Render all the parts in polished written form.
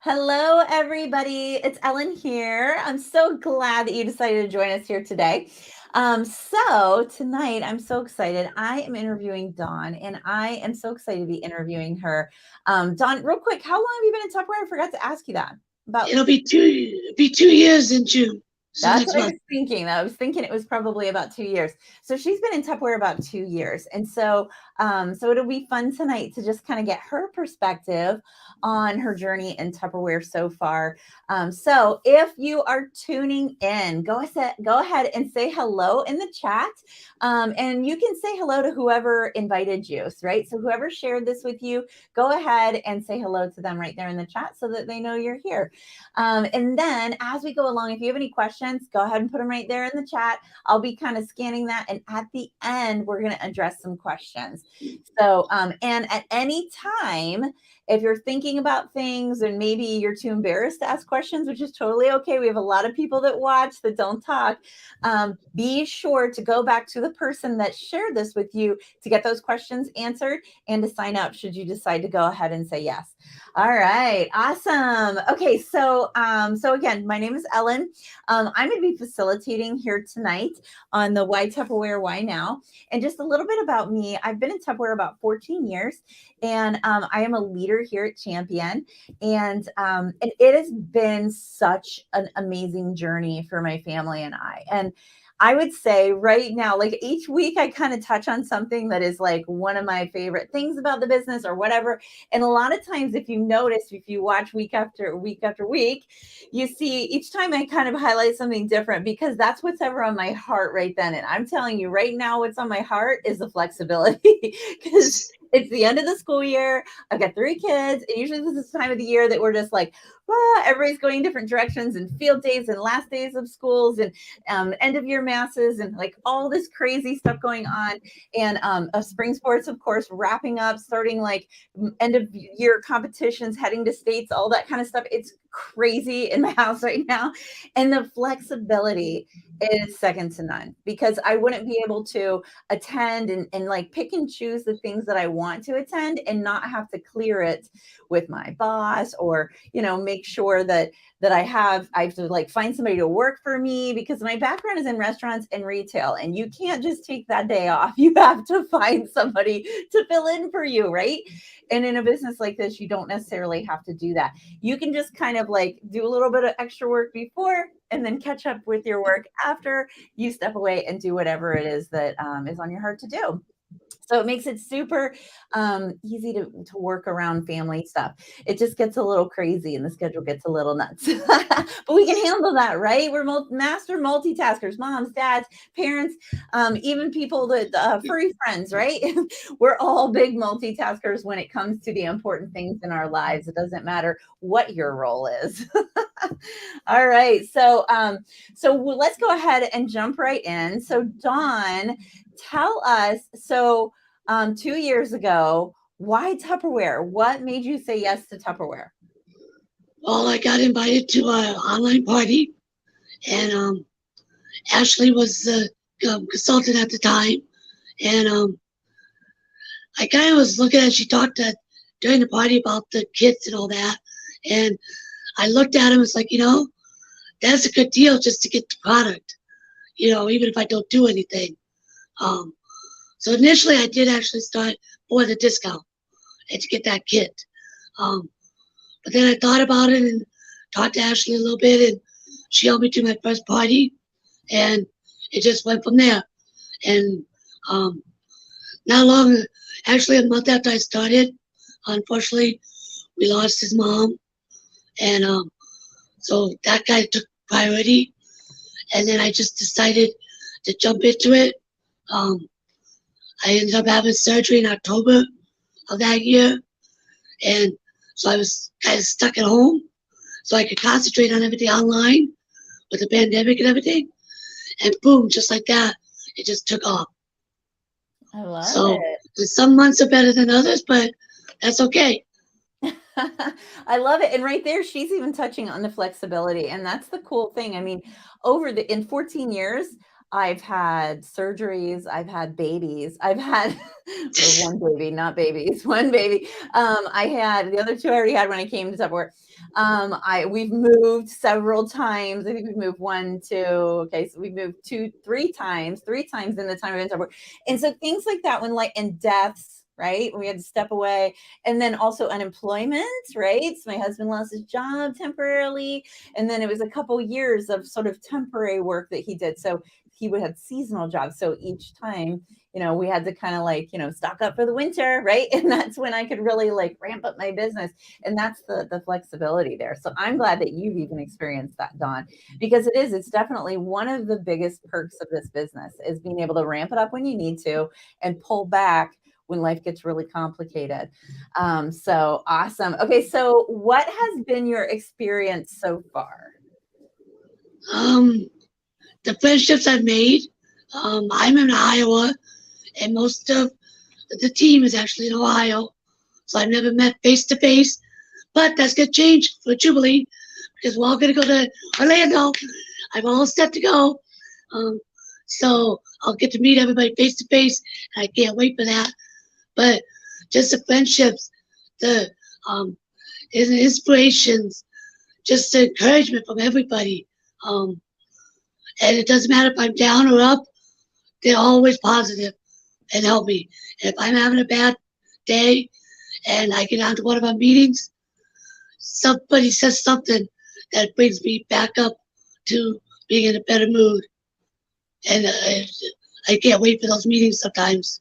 Hello, everybody. It's Ellen here. I'm so glad that you decided to join us here today. So tonight, I'm so excited. I am interviewing Dawn, and I am so excited to be interviewing her. Dawn, real quick, how long have you been in Tupperware? I forgot to ask you that. About It'll be 2 years in June. So That's next what I month. was thinking. I was thinking it was probably about 2 years. So she's been in Tupperware about 2 years, and so it'll be fun tonight to just kind of get her perspective on her journey in Tupperware so far. So if you are tuning in, go ahead and say hello in the chat, and you can say hello to whoever invited you. Right. So whoever shared this with you, go ahead and say hello to them right there in the chat so that they know you're here. And then as we go along, if you have any questions, go ahead and put them right there in the chat. I'll be kind of scanning that. And at the end, we're going to address some questions. So, and at any time, if you're thinking about things and maybe you're too embarrassed to ask questions, which is totally okay. We have a lot of people that watch that don't talk. Be sure to go back to the person that shared this with you to get those questions answered and to sign up should you decide to go ahead and say yes. All right, awesome. Okay, so again, my name is Ellen. I'm going to be facilitating here tonight on the Why Tupperware Why Now, and just a little bit about me. I've been in Tupperware about 14 years, and I am a leader here at Champion, and it has been such an amazing journey for my family and I. And I would say right now, like each week, I kind of touch on something that is like one of my favorite things about the business or whatever. And a lot of times, if you notice, if you watch week after week after week, you see each time I kind of highlight something different because that's what's ever on my heart right then. And I'm telling you right now, what's on my heart is the flexibility because it's the end of the school year. I've got 3 kids, and usually this is the time of the year that we're just like, everybody's going different directions, and field days and last days of schools and end of year masses and like all this crazy stuff going on. And spring sports, of course, wrapping up, starting like end of year competitions, heading to states, all that kind of stuff. It's crazy in my house right now. And the flexibility is second to none because I wouldn't be able to attend and like pick and choose the things that I want to attend and not have to clear it with my boss or, make sure that I have to like find somebody to work for me because my background is in restaurants and retail and you can't just take that day off. You have to find somebody to fill in for you, right? And in a business like this, you don't necessarily have to do that. You can just kind of like do a little bit of extra work before and then catch up with your work after you step away and do whatever it is that is on your heart to do. So it makes it super easy to work around family stuff. It just gets a little crazy and the schedule gets a little nuts. But we can handle that, right? We're master multitaskers, moms, dads, parents, even people that furry friends, right? We're all big multitaskers when it comes to the important things in our lives. It doesn't matter what your role is. All right. So let's go ahead and jump right in. So Dawn, tell us, 2 years ago, why Tupperware? What made you say yes to Tupperware? Well, I got invited to an online party, and Ashley was the consultant at the time, and I kind of was looking at. She talked during the party about the kids and all that, and I looked at him. It's like that's a good deal just to get the product. Even if I don't do anything. Um, so initially, I did actually start for the discount and to get that kit. Um, But then I thought about it and talked to Ashley a little bit, and she helped me to my first party, and it just went from there. And um, not long, actually a month after I started, unfortunately, we lost his mom, and so that guy took priority, and then I just decided to jump into it. Um, I ended up having surgery in October of that year, and so I was kind of stuck at home, so I could concentrate on everything online with the pandemic and everything. And boom, just like that, it just took off. I love So it. some months are better than others, but that's okay. I love it. And right there, she's even touching on the flexibility. And that's the cool thing. I mean, in 14 years, I've had surgeries, I've had babies, I've had or one baby, not babies, one baby. I had the other two I already had when I came to Tupperware. We've moved several times. I think we've moved one, two. Okay, so we've moved three times in the time of Tupperware. And so things like that, when like and deaths, right? We had to step away. And then also unemployment, right? So my husband lost his job temporarily. And then it was a couple years of sort of temporary work that he did. So he would have seasonal jobs. So each time, we had to kind of like, stock up for the winter, right? And that's when I could really like ramp up my business. And that's the flexibility there. So I'm glad that you've even experienced that, Dawn, because it's definitely one of the biggest perks of this business is being able to ramp it up when you need to and pull back when life gets really complicated. So awesome. Okay. So what has been your experience so far? The friendships I've made. I'm in Iowa, and most of the team is actually in Ohio, so I've never met face to face. But that's gonna change for Jubilee because we're all gonna go to Orlando. I'm all set to go. Um, so I'll get to meet everybody face to face, and I can't wait for that. But just the friendships, the inspirations, just the encouragement from everybody. Um, and it doesn't matter if I'm down or up, they're always positive and help me. And if I'm having a bad day and I get on to one of our meetings, somebody says something that brings me back up to being in a better mood. And I can't wait for those meetings sometimes.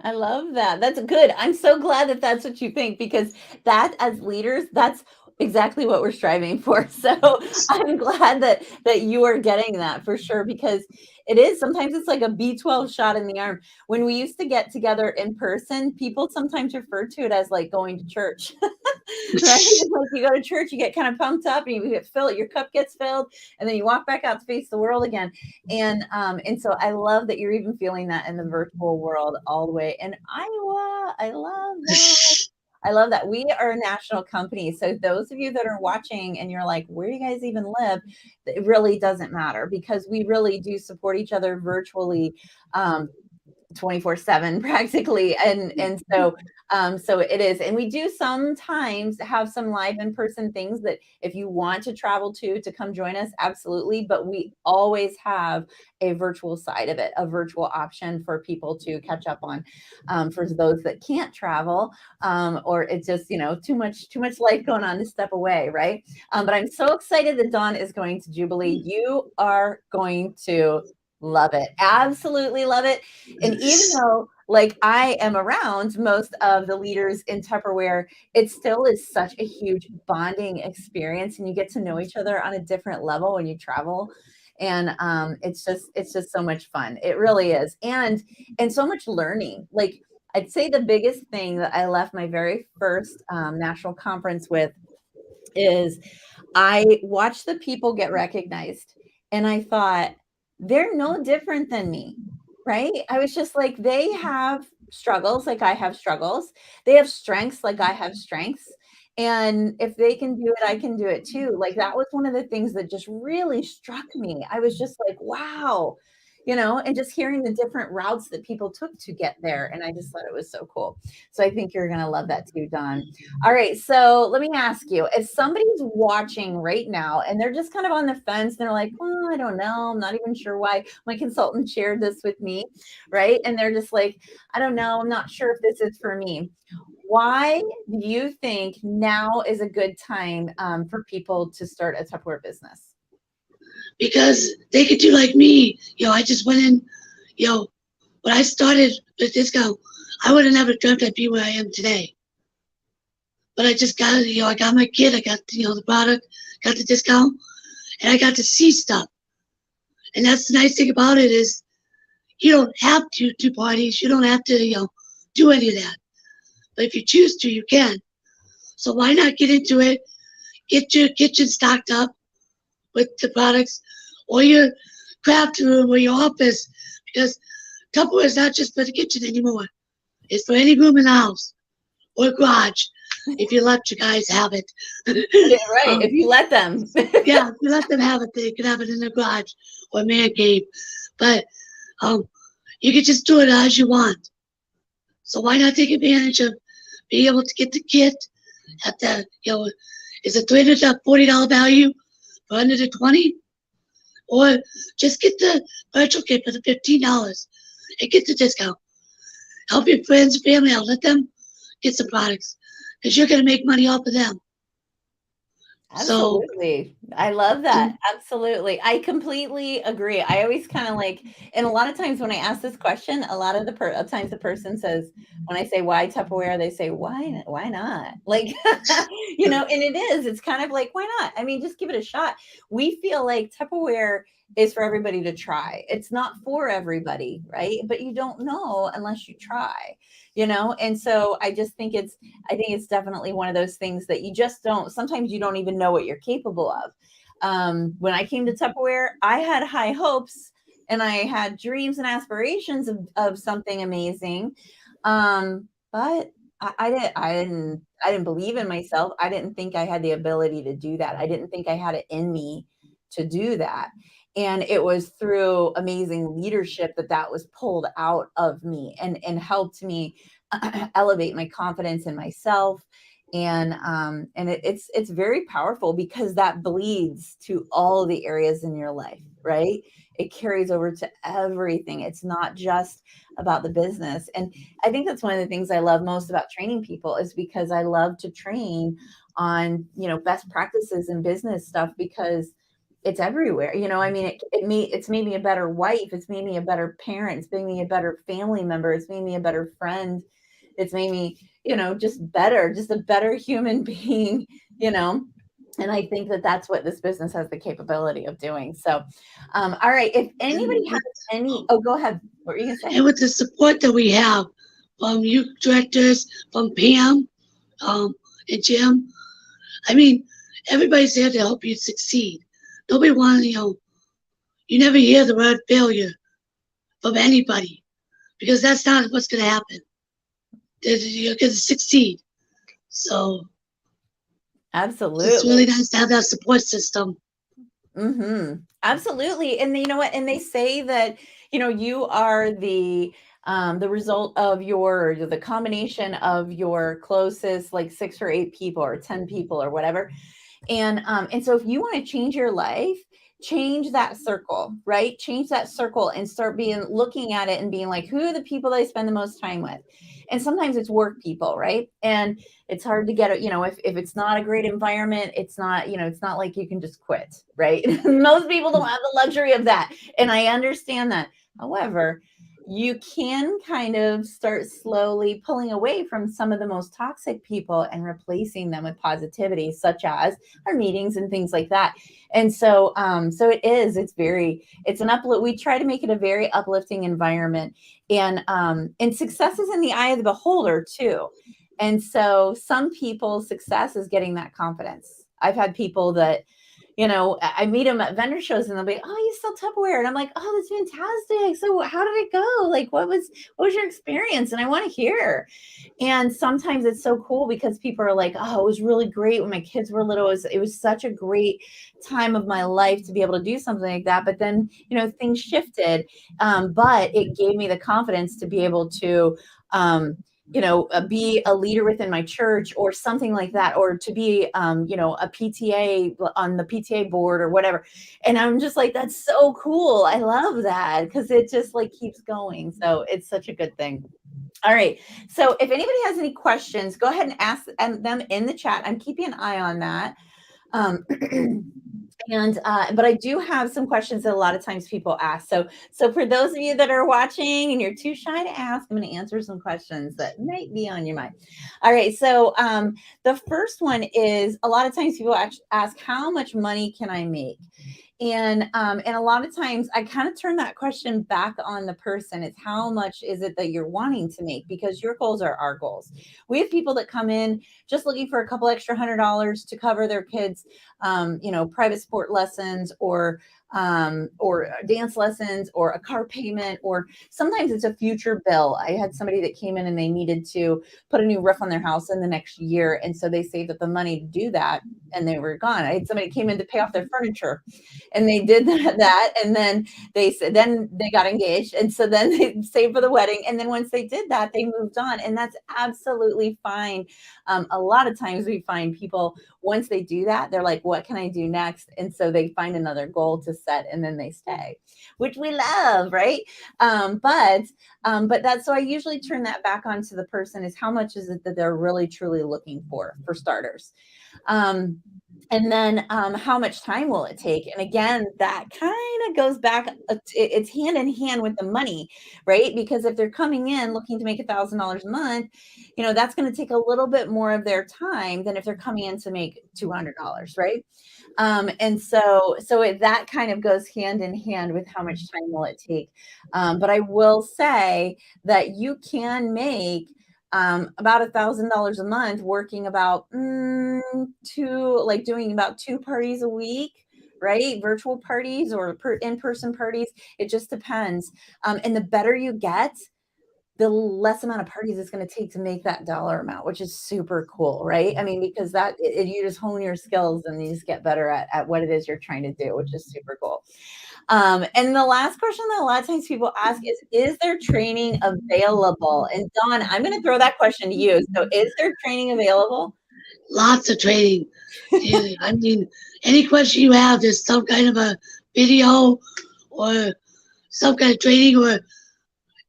I love that. That's good. I'm so glad that that's what you think because that as leaders, that's exactly what we're striving for. So I'm glad that you are getting that for sure because it is sometimes it's like a B12 shot in the arm. When we used to get together in person, people sometimes refer to it as like going to church. Right? Like you go to church, you get kind of pumped up and you get filled, your cup gets filled, and then you walk back out to face the world again. And so I love that you're even feeling that in the virtual world all the way in Iowa. I love that. I love that. We are a national company. So those of you that are watching and you're like, where do you guys even live? It really doesn't matter because we really do support each other virtually. 24/7 practically so it is, and we do sometimes have some live in-person things that if you want to travel to come join us, absolutely, but we always have a virtual side of it, a virtual option for people to catch up on, for those that can't travel, or it's just too much life going on to step away, right? But I'm so excited that Dawn is going to Jubilee. You are going to love it. Absolutely love it. And even though like I am around most of the leaders in Tupperware, it still is such a huge bonding experience and you get to know each other on a different level when you travel. And it's just so much fun. It really is. And so much learning. Like I'd say the biggest thing that I left my very first national conference with is I watched the people get recognized and I thought, they're no different than me, right? I was just like, they have struggles like I have struggles. They have strengths like I have strengths. And if they can do it, I can do it too. Like that was one of the things that just really struck me. I was just like, wow, and just hearing the different routes that people took to get there. And I just thought it was so cool. So I think you're going to love that too, Don. All right. So let me ask you, if somebody's watching right now and they're just kind of on the fence, they're like, well, I don't know. I'm not even sure why. My consultant shared this with me, right? And they're just like, I don't know. I'm not sure if this is for me. Why do you think now is a good time for people to start a Tupperware business? Because they could do like me. I just went in, when I started with discount, I would have never dreamt I'd be where I am today. But I just got it, I got my kid, I got, the product, got the discount, and I got to see stuff. And that's the nice thing about it is you don't have to do parties. You don't have to, do any of that. But if you choose to, you can. So why not get into it? Get your kitchen stocked up with the products or your craft room or your office because Tupperware is not just for the kitchen anymore. It's for any room in the house or garage if you let your guys have it. Yeah, right. If you let them. Yeah, you let them have it. They can have it in the garage or man cave, but um, you can just do it as you want. So why not take advantage of being able to get the kit at the, is it $340 value for under the 20? Or just get the virtual kit for the $15 and get the discount. Help your friends and family out. Let them get some products because you're going to make money off of them. So, Absolutely. I love that. Absolutely. I completely agree. I always kind of like, and a lot of times when I ask this question, a lot of times the person says, when I say why Tupperware, they say, why not? Like, and it is, it's kind of like, why not? I mean, just give it a shot. We feel like Tupperware is for everybody to try. It's not for everybody, right? But you don't know unless you try, And so I think it's definitely one of those things that you just don't, sometimes you don't even know what you're capable of. When I came to Tupperware, I had high hopes and I had dreams and aspirations of something amazing. But I didn't believe in myself. I didn't think I had the ability to do that. I didn't think I had it in me to do that. And it was through amazing leadership that was pulled out of me and helped me elevate my confidence in myself. And it's very powerful because that bleeds to all the areas in your life, right? It carries over to everything. It's not just about the business. And I think that's one of the things I love most about training people is because I love to train on, best practices in business stuff because it's everywhere. I mean, it's made me a better wife. It's made me a better parent. It's made me a better family member. It's made me a better friend. It's made me, just a better human being, and I think that that's what this business has the capability of doing. So, all right. If anybody has go ahead. What were you going to say? And with the support that we have from you directors, from Pam, and Jim, I mean, everybody's there to help you succeed. Nobody wants, you never hear the word failure from anybody because that's not what's going to happen. You're going to succeed. So, Absolutely. it's really nice to have that support system. Mm-hmm. Absolutely. And you know what? And they say that, you are the result of the combination of your closest, like 6 or 8 people or 10 people or whatever. And so if you want to change your life, change that circle, right? Change that circle and start looking at it and being like, who are the people that I spend the most time with? And sometimes it's work people, right? And it's hard to get it, if it's not a great environment, it's not, it's not like you can just quit, right? Most people don't have the luxury of that. And I understand that. However, you can kind of start slowly pulling away from some of the most toxic people and replacing them with positivity, such as our meetings and things like that. And so, it's an uplift. We try to make it a very uplifting environment, and success is in the eye of the beholder too. And so some people's success is getting that confidence. I've had people that, I meet them at vendor shows and they'll be, oh, you sell Tupperware. And I'm like, oh, that's fantastic. So how did it go? Like, what was your experience? And I want to hear. And sometimes it's so cool because people are like, oh, it was really great when my kids were little. It was such a great time of my life to be able to do something like that. But then, things shifted. But it gave me the confidence to be able to, be a leader within my church or something like that, or to be, a PTA on the PTA board or whatever. And I'm just like, that's so cool. I love that because it just like keeps going. So it's such a good thing. All right. So if anybody has any questions, go ahead and ask them in the chat. I'm keeping an eye on that. But I do have some questions that a lot of times people ask. So for those of you that are watching and you're too shy to ask, I'm going to answer some questions that might be on your mind. All right. So the first one is, a lot of times people ask, how much money can I make? And a lot of times I kind of turn that question back on the person. It's how much is it that you're wanting to make? Because your goals are our goals. We have people that come in just looking for a couple extra $100 to cover their kids, private sport lessons or or dance lessons or a car payment, or sometimes it's a future bill. I had somebody that came in and they needed to put a new roof on their house in the next year. And so they saved up the money to do that and they were gone. I had somebody came in to pay off their furniture and they did that. And then they said, then they got engaged. And so then they saved for the wedding. And then once they did that, they moved on. And that's absolutely fine. A lot of times we find people, once they do that, they're like, what can I do next? And so they find another goal to set and then they stay, which we love, right? But that's, so I usually turn that back onto the person, is how much is it that they're really truly looking for starters. And then how much time will it take? And again, that kind of goes back, it's hand in hand with the money, right? Because if they're coming in looking to make $1,000 a month, that's going to take a little bit more of their time than if they're coming in to make $200, right? And so that kind of goes hand in hand with how much time will it take. But I will say that you can make about $1,000 a month working about doing about 2 parties a week, right? Virtual parties or in-person parties. It just depends. And the better you get, the less amount of parties it's going to take to make that dollar amount, which is super cool, right? I mean, because you just hone your skills and you just get better at what it is you're trying to do, which is super cool. And the last question that a lot of times people ask is there training available? And Dawn, I'm going to throw that question to you. So is there training available? Lots of training. I mean, any question you have, there's some kind of a video or some kind of training, or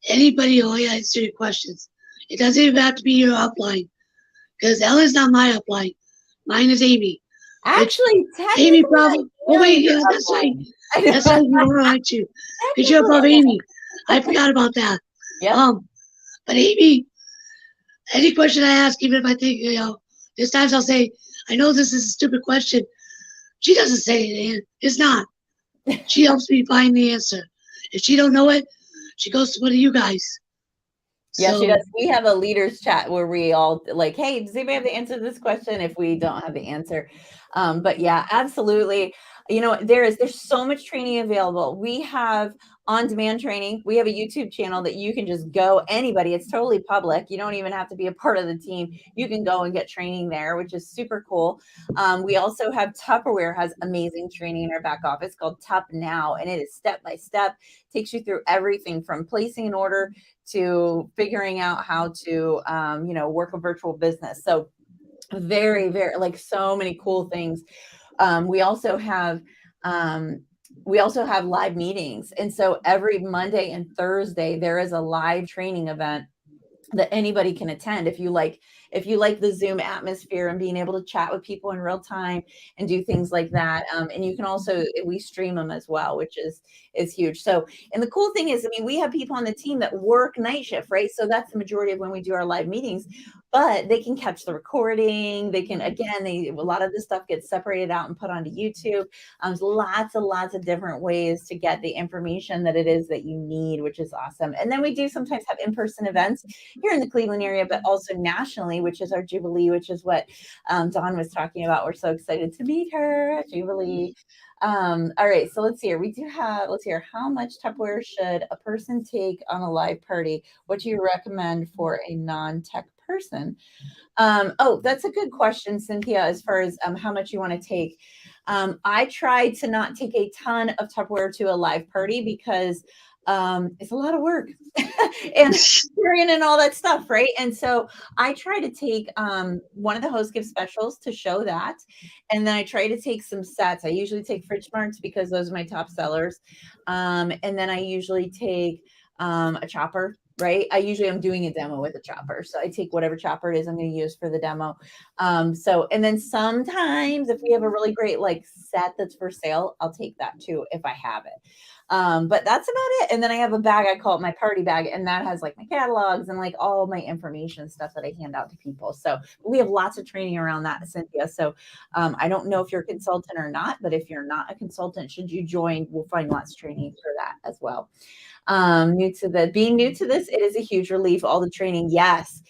anybody will answer your questions. It doesn't even have to be your upline, because Ella's not my upline. Mine is Amy. Actually, Amy probably. Oh wait, yeah, that's right. That's right. You are, aren't you? Because you're above Amy. I forgot about that. Yeah. But Amy, any question I ask, even if I think, there's times I'll say, I know this is a stupid question. She doesn't say it. It's not. She helps me find the answer. If she don't know it, she goes to one of you guys. Yeah, she does. We have a leaders chat where we all like, hey, does anybody have the answer to this question? If we don't have the answer. But yeah, absolutely. There's so much training available. We have on-demand training. We have a YouTube channel that you can just go, anybody, it's totally public. You don't even have to be a part of the team. You can go and get training there, which is super cool. We also have Tupperware has amazing training in our back office called Tup Now, and it is step-by-step, takes you through everything from placing an order to figuring out how to, work a virtual business. So very, very, like, so many cool things. We also have live meetings. And so every Monday and Thursday, there is a live training event that anybody can attend. If you like the Zoom atmosphere and being able to chat with people in real time and do things like that. And you can also, we stream them as well, which is huge. So, and the cool thing is, I mean, we have people on the team that work night shift, right? So that's the majority of when we do our live meetings, but they can catch the recording. They can, again, a lot of this stuff gets separated out and put onto YouTube. There's lots of different ways to get the information that it is that you need, which is awesome. And then we do sometimes have in-person events here in the Cleveland area, but also nationally, which is our Jubilee, which is what Dawn was talking about. We're so excited to meet her at Jubilee. All right, so let's see here. Let's hear, how much Tupperware should a person take on a live party? What do you recommend for a non-tech person? That's a good question, Cynthia, as far as how much you want to take. I try to not take a ton of Tupperware to a live party because it's a lot of work and carrying and all that stuff, right? And so I try to take one of the host gift specials to show that. And then I try to take some sets. I usually take fridge marks because those are my top sellers. And then I usually take a chopper, right? I usually am doing a demo with a chopper. So I take whatever chopper it is I'm going to use for the demo. And then sometimes if we have a really great like set that's for sale, I'll take that too, if I have it. But that's about it. And then I have a bag, I call it my party bag. And that has like my catalogs and like all my information stuff that I hand out to people. So we have lots of training around that, Cynthia. So I don't know if you're a consultant or not, but if you're not a consultant, should you join, we'll find lots of training for that as well. Being new to this, it is a huge relief. All the training. Yes.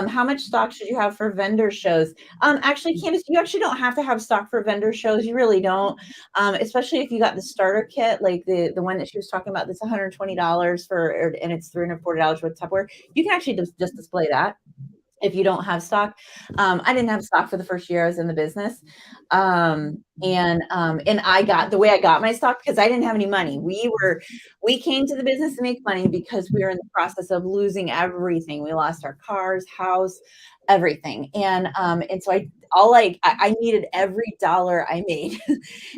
How much stock should you have for vendor shows? Actually, Candace, you actually don't have to have stock for vendor shows. You really don't, especially if you got the starter kit, like the one that she was talking about. That's $120 and it's $340 with Tupperware. You can actually just display that if you don't have stock. I didn't have stock for the first year I was in the business. And I got the way I got my stock because I didn't have any money. We came to the business to make money because we were in the process of losing everything. We lost our cars, house, everything. And so I needed every dollar I made.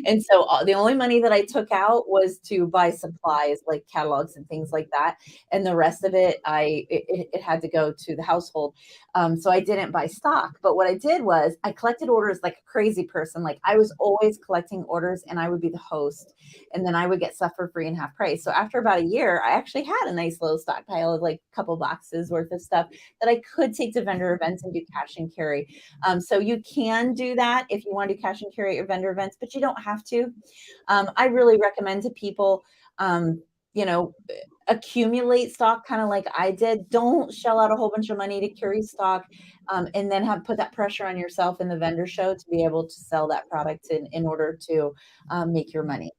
And so the only money that I took out was to buy supplies like catalogs and things like that. And the rest of it had to go to the household. So I didn't buy stock. But what I did was I collected orders like a crazy person. Like I was always collecting orders and I would be the host. And then I would get stuff for free and half price. So after about a year, I actually had a nice little stockpile of like a couple boxes worth of stuff that I could take to vendor events and do cash and carry. So you can do that if you want to do cash and carry at your vendor events, but you don't have to. I really recommend to people, you know, accumulate stock kind of like I did. Don't shell out a whole bunch of money to carry stock, and then put that pressure on yourself in the vendor show to be able to sell that product in order to make your money.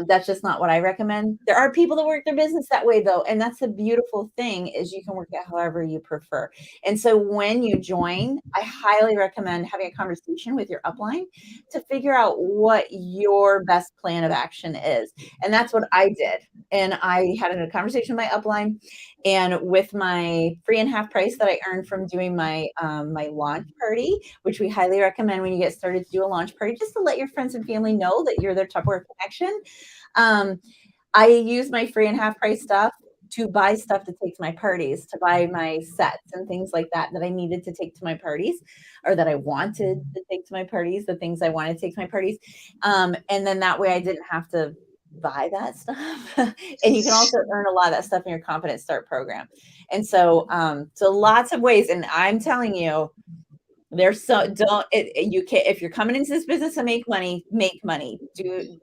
That's just not what I recommend. There are people that work their business that way though, and that's a beautiful thing is you can work it however you prefer. And so when you join, I highly recommend having a conversation with your upline to figure out what your best plan of action is. And that's what I did. And I had a conversation with my upline, and with my free and half price that I earned from doing my my launch party, which we highly recommend when you get started to do a launch party, just to let your friends and family know that you're their Tupperware connection. Um, I use my free and half price stuff to buy stuff to take to my parties, to buy my sets and things like that that I needed to take to my parties, or that I wanted to take to my parties, the things I wanted to take to my parties. And then that way I didn't have to buy that stuff. And you can also earn a lot of that stuff in your Confident Start program. And so lots of ways. And I'm telling you, there's so don't it, you can if you're coming into this business to make money, make money.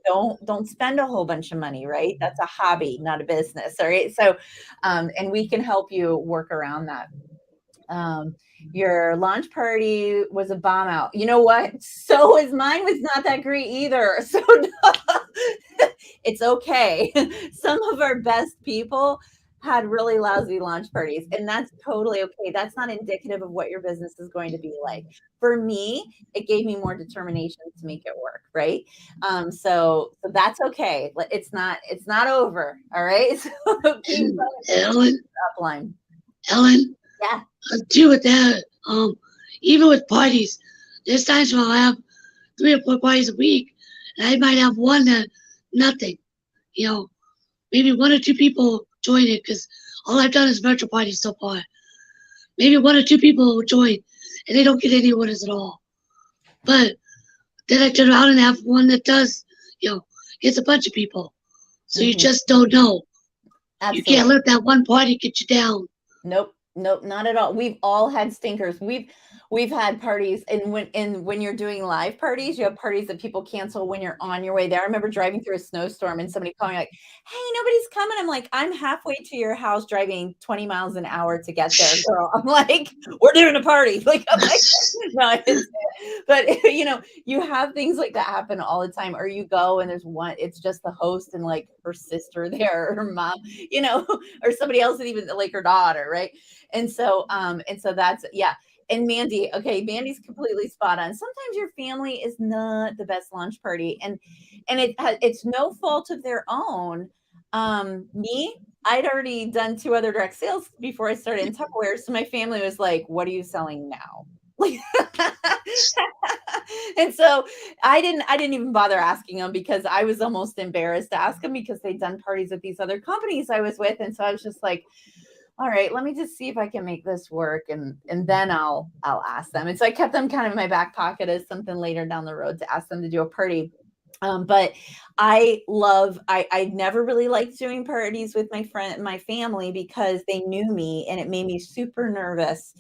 Don't spend a whole bunch of money, right? That's a hobby, not a business. All right. So and we can help you work around that. Your launch party was a bomb out. You know what? So was mine was not that great either. So it's okay. Some of our best people had really lousy launch parties, and that's totally okay. That's not indicative of what your business is going to be like. For me, it gave me more determination to make it work, right? So that's okay. It's not over. All right. So keep Ellen, upline. Ellen, Yeah. too with that, even with parties, there's times when I'll have 3 or 4 parties a week, and I might have one that nothing, you know, maybe 1 or 2 people join it because all I've done is virtual parties so far. Maybe 1 or 2 people will join, and they don't get any orders at all. But then I turn around and have one that does, gets a bunch of people. So you just don't know. You can't Absolutely. let that one party get you down. Nope. Nope, not at all. We've all had stinkers. We've had parties, and when you're doing live parties, you have parties that people cancel when you're on your way there. I remember driving through a snowstorm and somebody calling like, "Hey, nobody's coming." I'm like, "I'm halfway to your house driving 20 miles an hour to get there, girl." I'm like, "We're doing a party." Like, I'm like, no, but you have things like that happen all the time. Or you go and there's one, it's just the host and like her sister there, or her mom, or somebody else, and even like her daughter, right? And so that's, yeah. And Mandy, okay, Mandy's completely spot on. Sometimes your family is not the best launch party, and it's no fault of their own. Me, I'd already done 2 other direct sales before I started in Tupperware, so my family was like, "What are you selling now?" Like, and so I didn't even bother asking them because I was almost embarrassed to ask them because they'd done parties at these other companies I was with, and so I was just like, all right, let me just see if I can make this work, and then I'll ask them. And so I kept them kind of in my back pocket as something later down the road to ask them to do a party. But I never really liked doing parties with my family because they knew me and it made me super nervous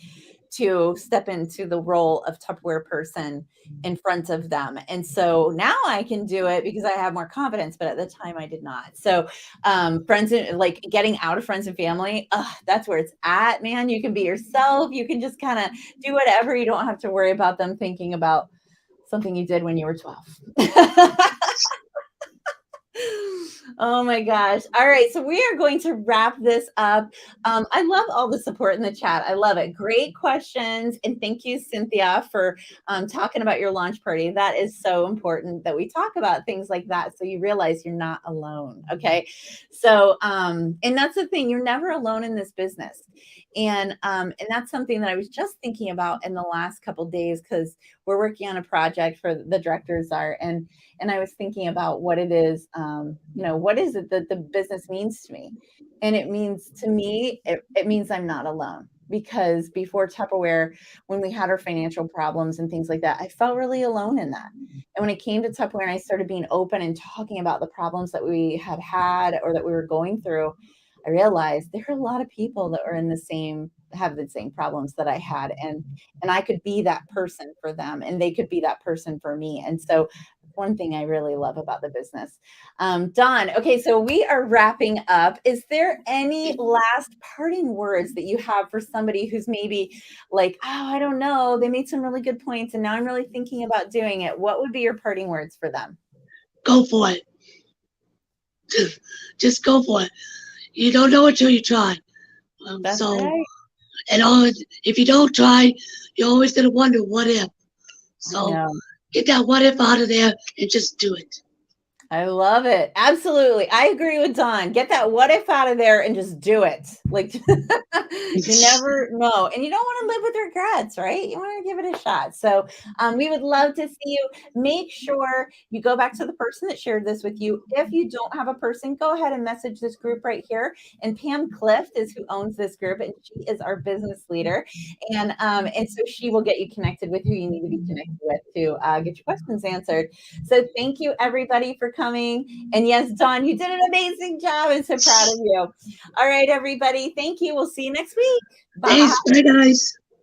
to step into the role of Tupperware person in front of them. And so now I can do it because I have more confidence, but at the time I did not. So friends and like getting out of friends and family, that's where it's at, man. You can be yourself. You can just kind of do whatever. You don't have to worry about them thinking about something you did when you were 12. Oh my gosh. All right. So we are going to wrap this up. I love all the support in the chat. I love it. Great questions. And thank you, Cynthia, for talking about your launch party. That is so important that we talk about things like that so you realize you're not alone. Okay. So, and that's the thing, you're never alone in this business. And that's something that I was just thinking about in the last couple of days because we're working on a project for the directors are and I was thinking about what it is, what is it that the business means to me? And it means to me, it means I'm not alone because before Tupperware, when we had our financial problems and things like that, I felt really alone in that. And when it came to Tupperware and I started being open and talking about the problems that we had or that we were going through, I realized there are a lot of people that are have the same problems that I had. And I could be that person for them and they could be that person for me. And so one thing I really love about the business. Dawn, okay, so we are wrapping up. Is there any last parting words that you have for somebody who's maybe like, oh, I don't know, they made some really good points and now I'm really thinking about doing it? What would be your parting words for them? Go for it. Just go for it. You don't know until you try. That's right. And if you don't try, you're always going to wonder what if. So get that what if out of there and just do it. I love it. Absolutely. I agree with Dawn. Get that what if out of there and just do it. Like you never know. And you don't want to live with regrets, right? You want to give it a shot. So we would love to see you. Make sure you go back to the person that shared this with you. If you don't have a person, go ahead and message this group right here. And Pam Clift is who owns this group, and she is our business leader. And so she will get you connected with who you need to be connected with to get your questions answered. So thank you everybody for coming. And yes, Dawn, you did an amazing job. I'm so proud of you. All right, everybody. Thank you. We'll see you next week. Bye. Thanks. Bye, guys.